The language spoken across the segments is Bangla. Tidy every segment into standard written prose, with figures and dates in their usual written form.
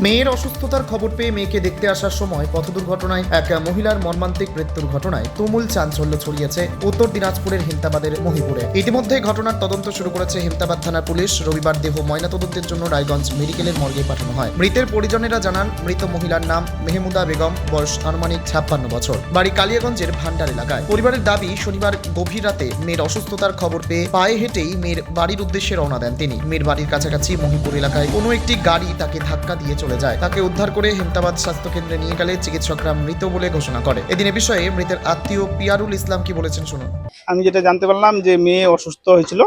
মেয়ের অসুস্থতার খবর পেয়ে মেয়েকে দেখতে আসার সময় পথ দুর্ঘটনায় এক মহিলার মর্মান্তিক মৃত্যুর ঘটনায় তুমুল চাঞ্চল্য ছড়িয়েছে উত্তর দিনাজপুরের হেমতাবাদের মহিপুরে। ইতিমধ্যে ঘটনার তদন্ত শুরু করেছে হেমতাবাদ থানা পুলিশ। রবিবার দেহ ময়নাতদন্তের জন্য রায়গঞ্জ মেডিকেলের মর্গে পাঠানো হয়। মৃতের পরিজনেরা জানান, মৃত মহিলার নাম মেহমুদা বেগম, বয়স আনুমানিক 56 বছর, বাড়ি কালিয়াগঞ্জের ভান্ডার এলাকায়। পরিবারের দাবি, শনিবার গভীর রাতে মেয়ের অসুস্থতার খবর পেয়ে পায়ে হেঁটেই মেয়ের বাড়ির উদ্দেশ্যে রওনা দেন তিনি। মেয়ের বাড়ির কাছাকাছি মহিপুর এলাকায় কোনো একটি গাড়ি তাকে ধাক্কা দিয়ে চলে যায়। তাকে উদ্ধার করে হেমতাবাদ স্বাস্থ্য কেন্দ্রে নিয়ে গেলে চিকিৎসকরা মৃত বলে ঘোষণা করে। এদিন এ বিষয়ে মৃতের আত্মীয় পিয়ারুল ইসলাম কি বলেছেন শুনুন। আমি যেটা জানতে পারলাম যে মেয়ে অসুস্থ হয়েছিল,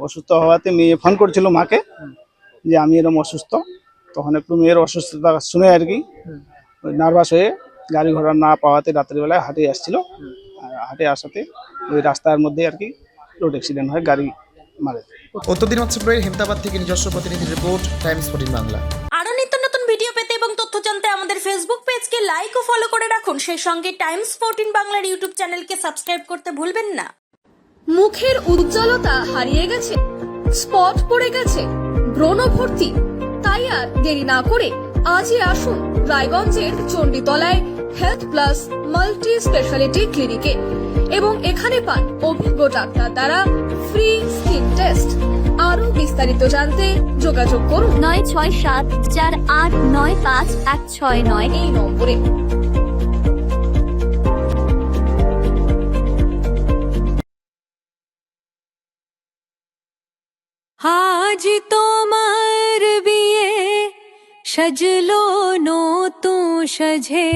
অসুস্থ হওয়াতে মেয়ে ফোন করেছিল মাকে যে আমি এরকম অসুস্থ। তখন একটু মেয়ের অসুস্থতা শুনে আর কি নার্ভাস হয়ে গাড়ি ঘোড়া না পাওয়াতে রাত্রিবেলায় হাটে আসছিল। আর হাটে আসাতে ওই রাস্তার মধ্যে আর কি রোড অ্যাক্সিডেন্ট হয়, গাড়ি মারে। উত্তর দিনাজপুরের হেমতাবাদ থেকে নিজস্ব প্রতিনিধির রিপোর্ট, টাইমস 14 বাংলা। আরো নিত্য নতুন ভিডিও পেতে এবং তথ্য জানতে আমাদের ফেসবুক পেজকে লাইক ও ফলো করে রাখুন। সেই সঙ্গে টাইমস 14 বাংলার ইউটিউব চ্যানেলকে সাবস্ক্রাইব করতে ভুলবেন না। মুখের উজ্জ্বলতা হারিয়ে গেছে, স্পট পড়ে গেছে, ব্রণ ভর্তি, তাই আর দেরি না করে আজই আসুন রায়গঞ্জের চণ্ডীতলায় হেলথ প্লাস মাল্টি স্পেশালিটি ক্লিনিকে এবং এখানে পান অভিজ্ঞ ডাক্তার দ্বারা ফ্রি স্কিন টেস্ট। আরো বিস্তারিত জানতে যোগাযোগ করুন 9674895169 এই নম্বরে। আজ তোমার বিয়ে সাজলো নতুন সাজে।